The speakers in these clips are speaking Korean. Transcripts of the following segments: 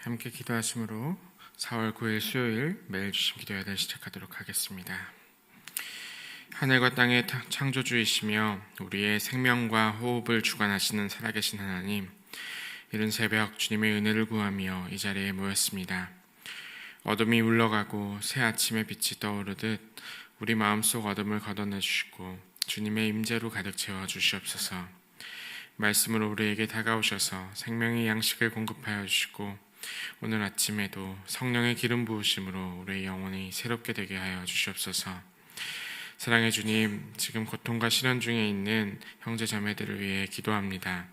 함께 기도하심으로 4월 9일 수요일 매일 주신 기도회를 시작하도록 하겠습니다. 하늘과 땅의 창조주이시며 우리의 생명과 호흡을 주관하시는 살아계신 하나님, 이른 새벽 주님의 은혜를 구하며 이 자리에 모였습니다. 어둠이 물러가고 새 아침의 빛이 떠오르듯 우리 마음속 어둠을 걷어내주시고 주님의 임재로 가득 채워주시옵소서. 말씀으로 우리에게 다가오셔서 생명의 양식을 공급하여 주시고 오늘 아침에도 성령의 기름 부으심으로 우리의 영혼이 새롭게 되게 하여 주시옵소서. 사랑의 주님, 지금 고통과 시련 중에 있는 형제 자매들을 위해 기도합니다.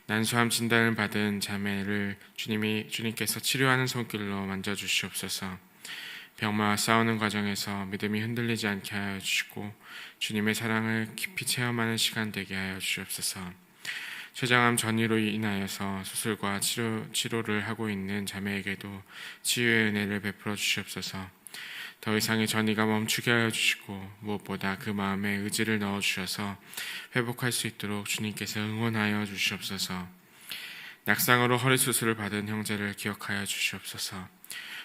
난소암 진단을 받은 자매를 주님께서 치료하는 손길로 만져주시옵소서. 병마와 싸우는 과정에서 믿음이 흔들리지 않게 하여 주시고 주님의 사랑을 깊이 체험하는 시간 되게 하여 주시옵소서. 췌장암 전이로 인하여서 수술과 치료를 하고 있는 자매에게도 치유의 은혜를 베풀어 주시옵소서. 더 이상의 전이가 멈추게 하여 주시고 무엇보다 그 마음에 의지를 넣어 주셔서 회복할 수 있도록 주님께서 응원하여 주시옵소서. 낙상으로 허리 수술을 받은 형제를 기억하여 주시옵소서.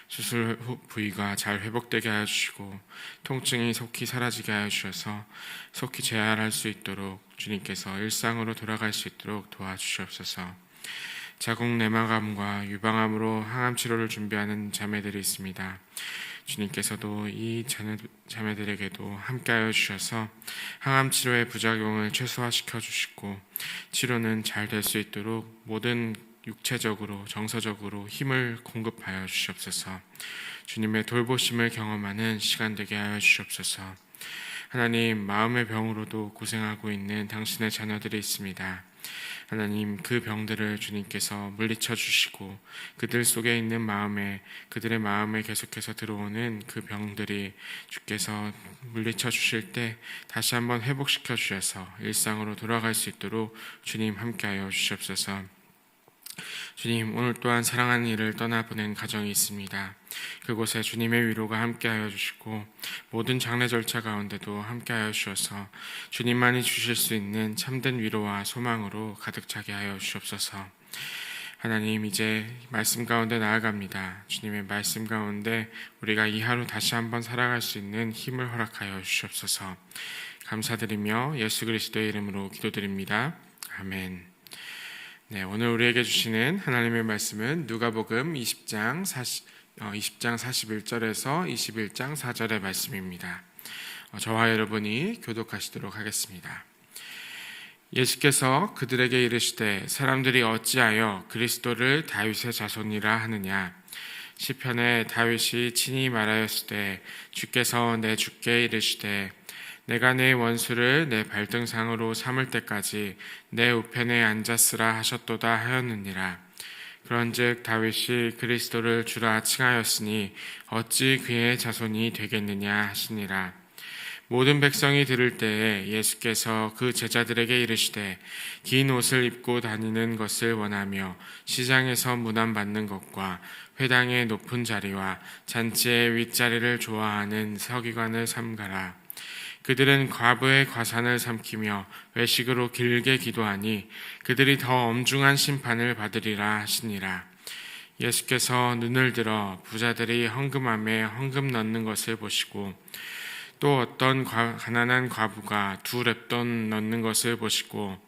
수술 후 부위가 잘 회복되게 하여 주시고 통증이 속히 사라지게 하여 주셔서 속히 재활할 수 있도록 주님께서 일상으로 돌아갈 수 있도록 도와주시옵소서. 자궁 내막암과 유방암으로 항암 치료를 준비하는 자매들이 있습니다. 주님께서도 이 자매들에게도 함께하여 주셔서 항암 치료의 부작용을 최소화시켜 주시고 치료는 잘 될 수 있도록 모든 육체적으로 정서적으로 힘을 공급하여 주시옵소서. 주님의 돌보심을 경험하는 시간 되게 하여 주시옵소서. 하나님, 마음의 병으로도 고생하고 있는 당신의 자녀들이 있습니다. 하나님, 그 병들을 주님께서 물리쳐 주시고 그들 속에 있는 그들의 마음에 계속해서 들어오는 그 병들이 주께서 물리쳐 주실 때 다시 한번 회복시켜 주셔서 일상으로 돌아갈 수 있도록 주님 함께하여 주시옵소서. 주님, 오늘 또한 사랑하는 이를 떠나보낸 가정이 있습니다. 그곳에 주님의 위로가 함께하여 주시고 모든 장례 절차 가운데도 함께하여 주셔서 주님만이 주실 수 있는 참된 위로와 소망으로 가득 차게 하여 주시옵소서. 하나님, 이제 말씀 가운데 나아갑니다. 주님의 말씀 가운데 우리가 이 하루 다시 한번 살아갈 수 있는 힘을 허락하여 주시옵소서. 감사드리며 예수 그리스도의 이름으로 기도드립니다. 아멘. 오늘 우리에게 주시는 하나님의 말씀은 누가복음 20장 41절에서 21장 4절의 말씀입니다. 저와 여러분이 교독하시도록 하겠습니다. 예수께서 그들에게 이르시되 사람들이 어찌하여 그리스도를 다윗의 자손이라 하느냐. 시편에 다윗이 친히 말하였으되 주께서 내 주께 이르시되 내가 내 원수를 내 발등상으로 삼을 때까지 내 우편에 앉았으라 하셨도다 하였느니라. 그런즉 다윗이 그리스도를 주라 칭하였으니 어찌 그의 자손이 되겠느냐 하시니라. 모든 백성이 들을 때에 예수께서 그 제자들에게 이르시되 긴 옷을 입고 다니는 것을 원하며 시장에서 문안받는 것과 회당의 높은 자리와 잔치의 윗자리를 좋아하는 서기관을 삼가라. 그들은 과부의 과산을 삼키며 외식으로 길게 기도하니 그들이 더 엄중한 심판을 받으리라 하시니라. 예수께서 눈을 들어 부자들이 헌금함에 헌금 넣는 것을 보시고 또 어떤 가난한 과부가 2렙돈 넣는 것을 보시고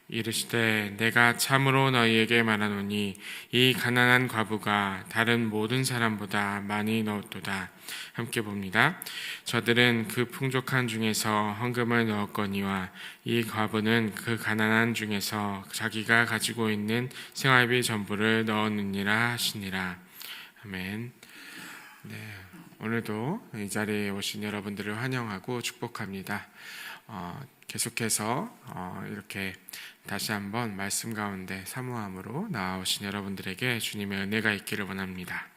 이르시되 내가 참으로 너희에게 말하노니 이 가난한 과부가 다른 모든 사람보다 많이 넣었도다. 함께 봅니다. 저들은 그 풍족한 중에서 헌금을 넣었거니와 이 과부는 그 가난한 중에서 자기가 가지고 있는 생활비 전부를 넣었느니라 하시니라. 아멘. 오늘도 이 자리에 오신 여러분들을 환영하고 축복합니다. 계속해서 이렇게 다시 한번 말씀 가운데 사모함으로 나아오신 여러분들에게 주님의 은혜가 있기를 원합니다.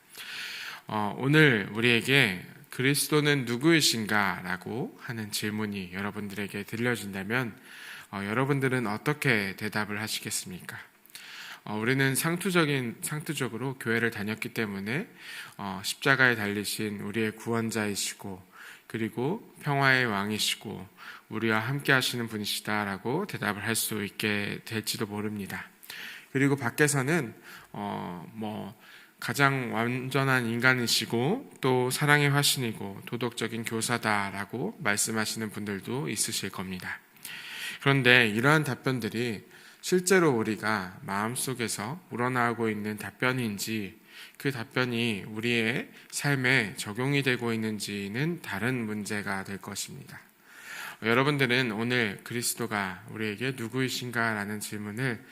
오늘 우리에게 그리스도는 누구이신가? 라고 하는 질문이 여러분들에게 들려진다면 여러분들은 어떻게 대답을 하시겠습니까? 우리는 상투적으로 교회를 다녔기 때문에 십자가에 달리신 우리의 구원자이시고 그리고 평화의 왕이시고 우리와 함께 하시는 분이시다라고 대답을 할 수 있게 될지도 모릅니다. 그리고 밖에서는 가장 완전한 인간이시고 또 사랑의 화신이고 도덕적인 교사다라고 말씀하시는 분들도 있으실 겁니다. 그런데 이러한 답변들이 실제로 우리가 마음속에서 우러나오고 있는 답변인지 그 답변이 우리의 삶에 적용이 되고 있는지는 다른 문제가 될 것입니다. 여러분들은 오늘 그리스도가 우리에게 누구이신가라는 질문을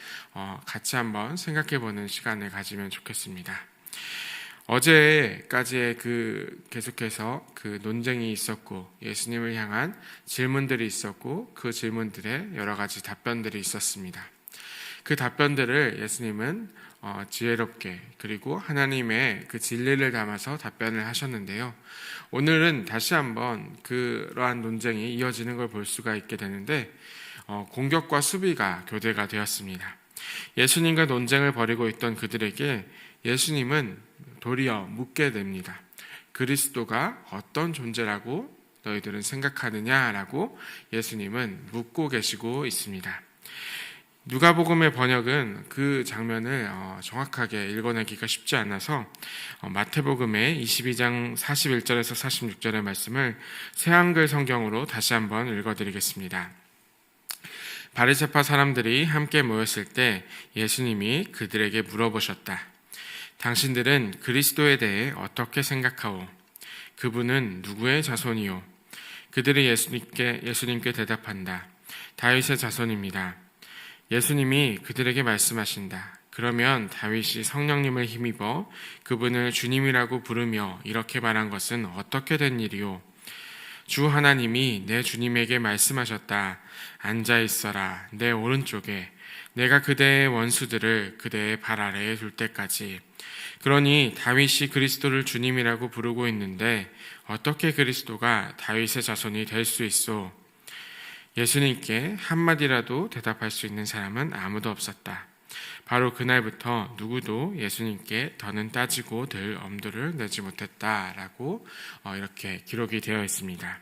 같이 한번 생각해보는 시간을 가지면 좋겠습니다. 어제까지의 계속해서 그 논쟁이 있었고 예수님을 향한 질문들이 있었고 그 질문들에 여러 가지 답변들이 있었습니다. 그 답변들을 예수님은 지혜롭게 그리고 하나님의 그 진리를 담아서 답변을 하셨는데요. 오늘은 다시 한번 그러한 논쟁이 이어지는 걸 볼 수가 있게 되는데 공격과 수비가 교대가 되었습니다. 예수님과 논쟁을 벌이고 있던 그들에게 예수님은 도리어 묻게 됩니다. 그리스도가 어떤 존재라고 너희들은 생각하느냐라고 예수님은 묻고 계시고 있습니다. 누가복음의 번역은 그 장면을 정확하게 읽어내기가 쉽지 않아서 마태복음의 22장 41절에서 46절의 말씀을 새한글 성경으로 다시 한번 읽어드리겠습니다. 바리새파 사람들이 함께 모였을 때 예수님이 그들에게 물어보셨다. 당신들은 그리스도에 대해 어떻게 생각하오? 그분은 누구의 자손이요? 그들이 예수님께 대답한다. 다윗의 자손입니다. 예수님이 그들에게 말씀하신다. 그러면 다윗이 성령님을 힘입어 그분을 주님이라고 부르며 이렇게 말한 것은 어떻게 된 일이요? 주 하나님이 내 주님에게 말씀하셨다. 앉아 있어라. 내 오른쪽에. 내가 그대의 원수들을 그대의 발 아래에 둘 때까지. 그러니 다윗이 그리스도를 주님이라고 부르고 있는데 어떻게 그리스도가 다윗의 자손이 될 수 있소? 예수님께 한마디라도 대답할 수 있는 사람은 아무도 없었다. 바로 그날부터 누구도 예수님께 더는 따지고 들 엄두를 내지 못했다라고 이렇게 기록이 되어 있습니다.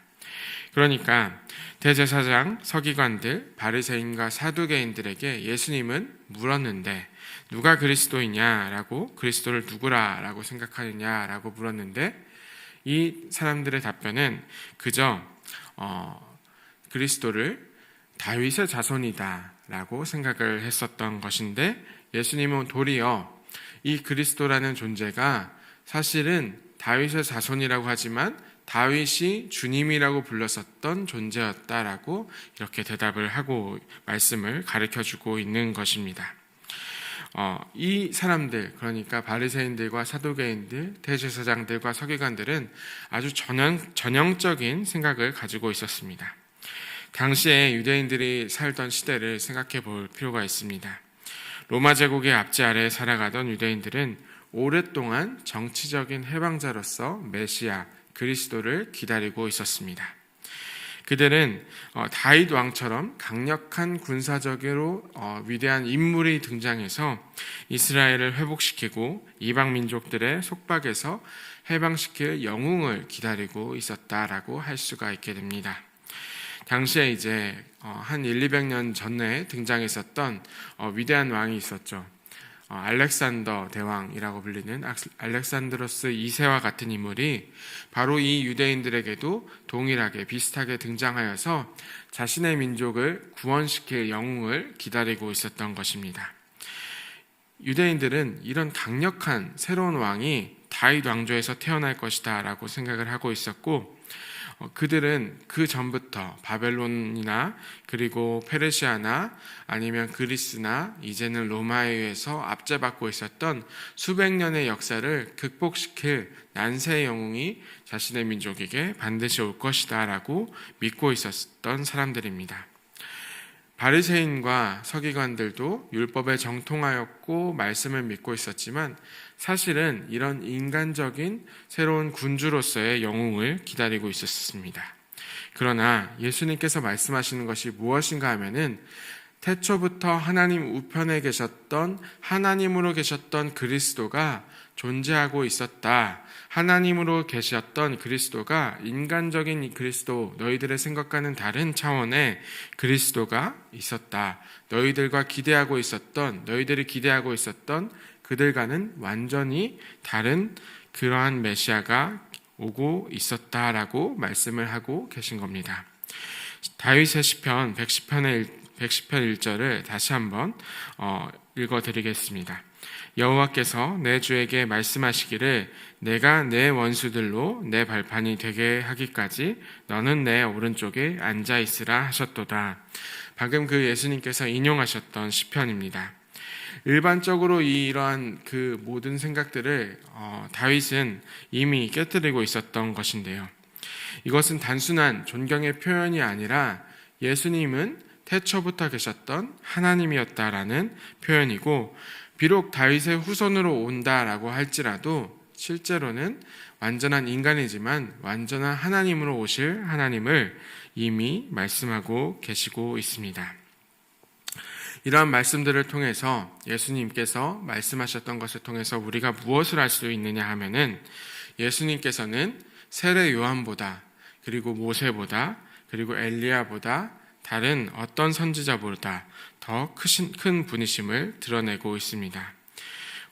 그러니까 대제사장, 서기관들, 바리새인과 사두개인들에게 예수님은 물었는데 누가 그리스도이냐라고 그리스도를 누구라라고 생각하느냐라고 물었는데 이 사람들의 답변은 그저 그리스도를 다윗의 자손이다라고 생각을 했었던 것인데 예수님은 도리어 이 그리스도라는 존재가 사실은 다윗의 자손이라고 하지만 다윗이 주님이라고 불렀었던 존재였다라고 이렇게 대답을 하고 말씀을 가르쳐주고 있는 것입니다. 이 사람들, 그러니까 바리새인들과 사두개인들, 대제사장들과 서기관들은 아주 전형적인 생각을 가지고 있었습니다. 당시에 유대인들이 살던 시대를 생각해 볼 필요가 있습니다. 로마 제국의 압제 아래에 살아가던 유대인들은 오랫동안 정치적인 해방자로서 메시아, 그리스도를 기다리고 있었습니다. 그들은 다윗 왕처럼 강력한 군사적으로 위대한 인물이 등장해서 이스라엘을 회복시키고 이방 민족들의 속박에서 해방시킬 영웅을 기다리고 있었다라고 할 수가 있게 됩니다. 당시에 이제 한 200년 전에 등장했었던 위대한 왕이 있었죠. 알렉산더 대왕이라고 불리는 알렉산드로스 2세와 같은 인물이 바로 이 유대인들에게도 동일하게 비슷하게 등장하여서 자신의 민족을 구원시킬 영웅을 기다리고 있었던 것입니다. 유대인들은 이런 강력한 새로운 왕이 다윗 왕조에서 태어날 것이다 라고 생각을 하고 있었고 그들은 그 전부터 바벨론이나 그리고 페르시아나 아니면 그리스나 이제는 로마에 의해서 압제받고 있었던 수백 년의 역사를 극복시킬 난세의 영웅이 자신의 민족에게 반드시 올 것이다 라고 믿고 있었던 사람들입니다. 바리새인과 서기관들도 율법에 정통하였고 말씀을 믿고 있었지만 사실은 이런 인간적인 새로운 군주로서의 영웅을 기다리고 있었습니다. 그러나 예수님께서 말씀하시는 것이 무엇인가 하면은 태초부터 하나님 우편에 계셨던 하나님으로 계셨던 그리스도가 존재하고 있었다. 하나님으로 계셨던 그리스도가 인간적인 그리스도, 너희들의 생각과는 다른 차원의 그리스도가 있었다. 너희들이 기대하고 있었던 그들과는 완전히 다른 그러한 메시아가 오고 있었다라고 말씀을 하고 계신 겁니다. 다윗의 시편 110편 1절을 다시 한번 읽어드리겠습니다. 여호와께서 내 주에게 말씀하시기를 내가 내 원수들로 내 발판이 되게 하기까지 너는 내 오른쪽에 앉아있으라 하셨도다. 방금 그 예수님께서 인용하셨던 시편입니다. 일반적으로 이러한 그 모든 생각들을 다윗은 이미 깨뜨리고 있었던 것인데요. 이것은 단순한 존경의 표현이 아니라 예수님은 태초부터 계셨던 하나님이었다라는 표현이고, 비록 다윗의 후손으로 온다라고 할지라도 실제로는 완전한 인간이지만 완전한 하나님으로 오실 하나님을 이미 말씀하고 계시고 있습니다. 이러한 말씀들을 통해서 예수님께서 말씀하셨던 것을 통해서 우리가 무엇을 알 수 있느냐 하면은, 예수님께서는 세례 요한보다, 그리고 모세보다, 그리고 엘리야보다, 다른 어떤 선지자보다 더 큰 분이심을 드러내고 있습니다.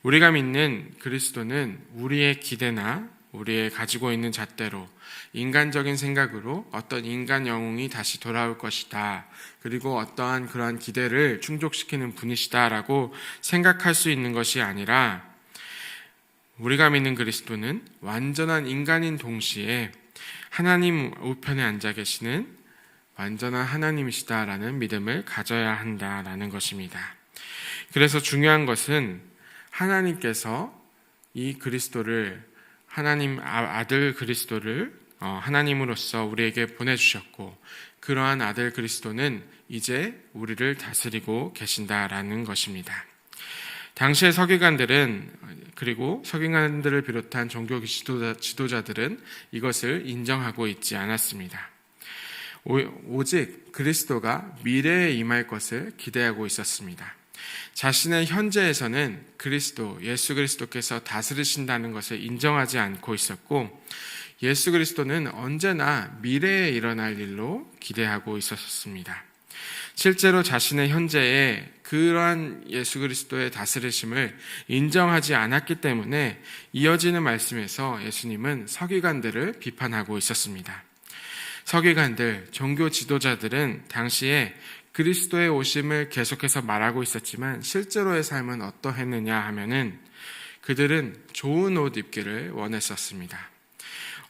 우리가 믿는 그리스도는 우리의 기대나 우리의 가지고 있는 잣대로, 인간적인 생각으로 어떤 인간 영웅이 다시 돌아올 것이다, 그리고 어떠한 그러한 기대를 충족시키는 분이시다라고 생각할 수 있는 것이 아니라, 우리가 믿는 그리스도는 완전한 인간인 동시에 하나님 우편에 앉아 계시는 완전한 하나님이시다라는 믿음을 가져야 한다라는 것입니다. 그래서 중요한 것은 하나님께서 이 그리스도를, 하나님 아들 그리스도를 하나님으로서 우리에게 보내주셨고, 그러한 아들 그리스도는 이제 우리를 다스리고 계신다라는 것입니다. 당시의 서기관들은, 그리고 서기관들을 비롯한 종교 지도자들은 이것을 인정하고 있지 않았습니다. 오직 그리스도가 미래에 임할 것을 기대하고 있었습니다. 자신의 현재에서는 예수 그리스도께서 다스리신다는 것을 인정하지 않고 있었고, 예수 그리스도는 언제나 미래에 일어날 일로 기대하고 있었습니다. 실제로 자신의 현재에 그러한 예수 그리스도의 다스리심을 인정하지 않았기 때문에 이어지는 말씀에서 예수님은 서기관들을 비판하고 있었습니다. 서기관들, 종교 지도자들은 당시에 그리스도의 오심을 계속해서 말하고 있었지만 실제로의 삶은 어떠했느냐 하면은, 그들은 좋은 옷 입기를 원했었습니다.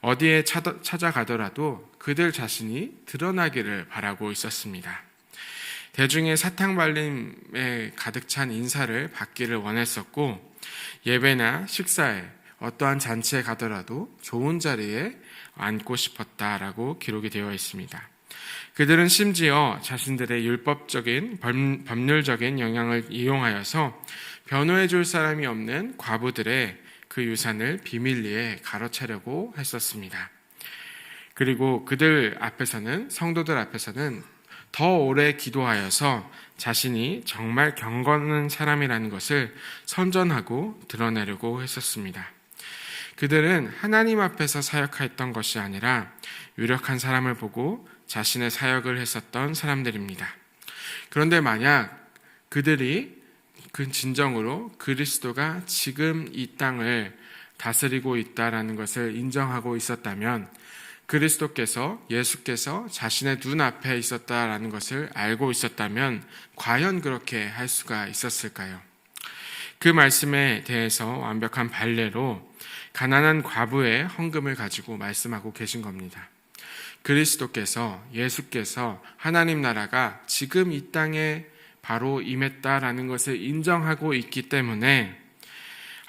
어디에 찾아가더라도 그들 자신이 드러나기를 바라고 있었습니다. 대중의 사탕발림에 가득 찬 인사를 받기를 원했었고, 예배나 식사에, 어떠한 잔치에 가더라도 좋은 자리에 앉고 싶었다라고 기록이 되어 있습니다. 그들은 심지어 자신들의 율법적인, 법률적인 영향을 이용하여서 변호해 줄 사람이 없는 과부들의 그 유산을 비밀리에 가로채려고 했었습니다. 그리고 그들 앞에서는, 성도들 앞에서는 더 오래 기도하여서 자신이 정말 경건한 사람이라는 것을 선전하고 드러내려고 했었습니다. 그들은 하나님 앞에서 사역했던 것이 아니라 유력한 사람을 보고 자신의 사역을 했었던 사람들입니다. 그런데 만약 그들이 진정으로 그리스도가 지금 이 땅을 다스리고 있다라는 것을 인정하고 있었다면, 예수께서 자신의 눈앞에 있었다라는 것을 알고 있었다면 과연 그렇게 할 수가 있었을까요? 그 말씀에 대해서 완벽한 발례로 가난한 과부의 헌금을 가지고 말씀하고 계신 겁니다. 예수께서 하나님 나라가 지금 이 땅에 바로 임했다라는 것을 인정하고 있기 때문에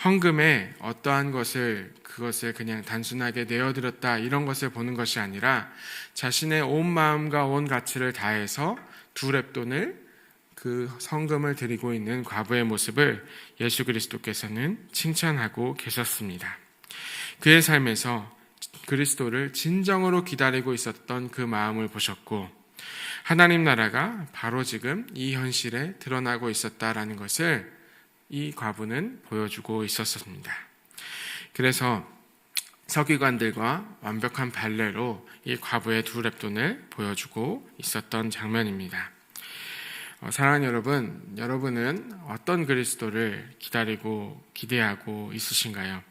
헌금에 어떠한 그것을 그냥 단순하게 내어드렸다 이런 것을 보는 것이 아니라, 자신의 온 마음과 온 가치를 다해서 두 렙돈을 그 헌금을 드리고 있는 과부의 모습을 예수 그리스도께서는 칭찬하고 계셨습니다. 그의 삶에서 그리스도를 진정으로 기다리고 있었던 그 마음을 보셨고, 하나님 나라가 바로 지금 이 현실에 드러나고 있었다라는 것을 이 과부는 보여주고 있었습니다. 그래서 서기관들과 완벽한 발레로 이 과부의 두 렙돈을 보여주고 있었던 장면입니다. 사랑하는 여러분, 여러분은 어떤 그리스도를 기대하고 있으신가요?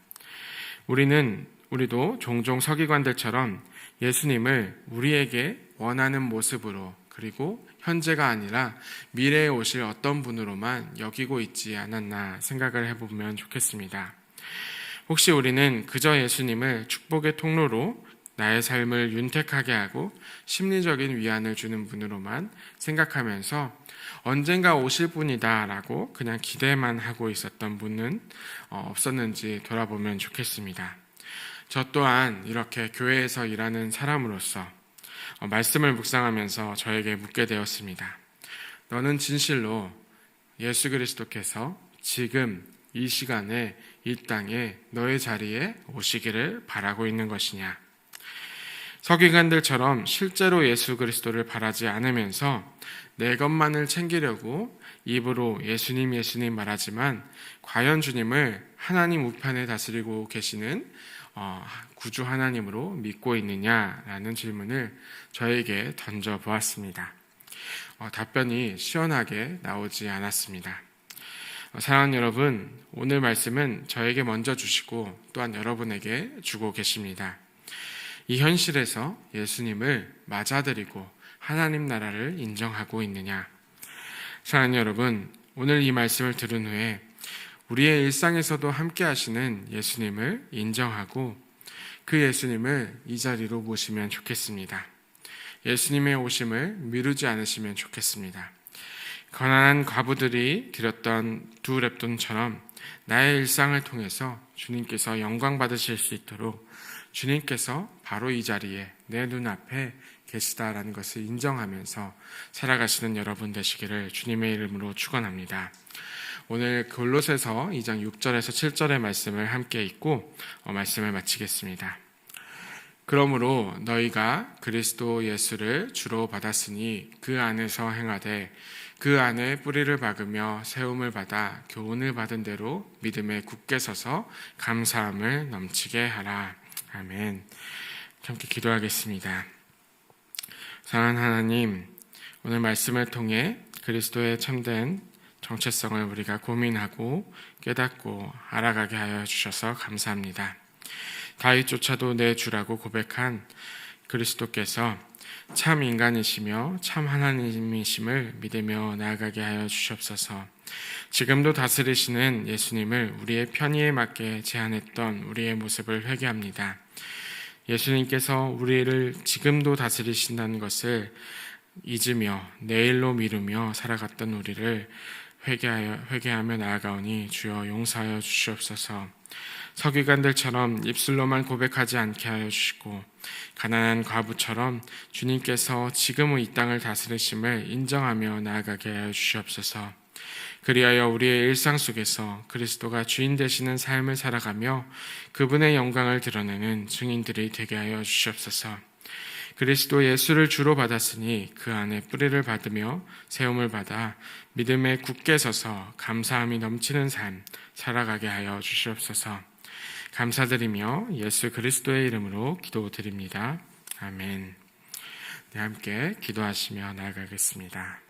우리도 종종 서기관들처럼 예수님을 우리에게 원하는 모습으로, 그리고 현재가 아니라 미래에 오실 어떤 분으로만 여기고 있지 않았나 생각을 해보면 좋겠습니다. 혹시 우리는 그저 예수님을 축복의 통로로 나의 삶을 윤택하게 하고 심리적인 위안을 주는 분으로만 생각하면서 언젠가 오실 분이다 라고 그냥 기대만 하고 있었던 분은 없었는지 돌아보면 좋겠습니다. 저 또한 이렇게 교회에서 일하는 사람으로서 말씀을 묵상하면서 저에게 묻게 되었습니다. 너는 진실로 예수 그리스도께서 지금 이 시간에 이 땅에 너의 자리에 오시기를 바라고 있는 것이냐? 서기관들처럼 실제로 예수 그리스도를 바라지 않으면서 내 것만을 챙기려고 입으로 예수님 말하지만 과연 주님을 하나님 우편에 다스리고 계시는 구주 하나님으로 믿고 있느냐라는 질문을 저에게 던져보았습니다. 답변이 시원하게 나오지 않았습니다. 사랑하는 여러분, 오늘 말씀은 저에게 먼저 주시고 또한 여러분에게 주고 계십니다. 이 현실에서 예수님을 맞아들이고 하나님 나라를 인정하고 있느냐? 사랑하는 여러분, 오늘 이 말씀을 들은 후에 우리의 일상에서도 함께 하시는 예수님을 인정하고 그 예수님을 이 자리로 모시면 좋겠습니다. 예수님의 오심을 미루지 않으시면 좋겠습니다. 가난한 과부들이 드렸던 두 렙돈처럼 나의 일상을 통해서 주님께서 영광 받으실 수 있도록 주님께서 바로 이 자리에 내 눈앞에 계시다라는 것을 인정하면서 살아가시는 여러분 되시기를 주님의 이름으로 축원합니다. 오늘 골로새서 2장 6절에서 7절의 말씀을 함께 읽고 말씀을 마치겠습니다. 그러므로 너희가 그리스도 예수를 주로 받았으니 그 안에서 행하되 그 안에 뿌리를 박으며 세움을 받아 교훈을 받은 대로 믿음에 굳게 서서 감사함을 넘치게 하라. 아멘. 함께 기도하겠습니다. 사랑하는 하나님, 오늘 말씀을 통해 그리스도의 참된 정체성을 우리가 고민하고 깨닫고 알아가게 하여 주셔서 감사합니다. 다윗조차도 내 주라고 고백한 그리스도께서 참 인간이시며 참 하나님이심을 믿으며 나아가게 하여 주시옵소서. 지금도 다스리시는 예수님을 우리의 편의에 맞게 제한했던 우리의 모습을 회개합니다. 예수님께서 우리를 지금도 다스리신다는 것을 잊으며 내일로 미루며 살아갔던 우리를 회개하며 나아가오니 주여 용서하여 주시옵소서. 서기관들처럼 입술로만 고백하지 않게 하여 주시고 가난한 과부처럼 주님께서 지금의 이 땅을 다스리심을 인정하며 나아가게 하여 주시옵소서. 그리하여 우리의 일상 속에서 그리스도가 주인 되시는 삶을 살아가며 그분의 영광을 드러내는 증인들이 되게 하여 주시옵소서. 그리스도 예수를 주로 받았으니 그 안에 뿌리를 받으며 세움을 받아 믿음에 굳게 서서 감사함이 넘치는 삶 살아가게 하여 주시옵소서. 감사드리며 예수 그리스도의 이름으로 기도드립니다. 아멘. 네, 함께 기도하시며 나아가겠습니다.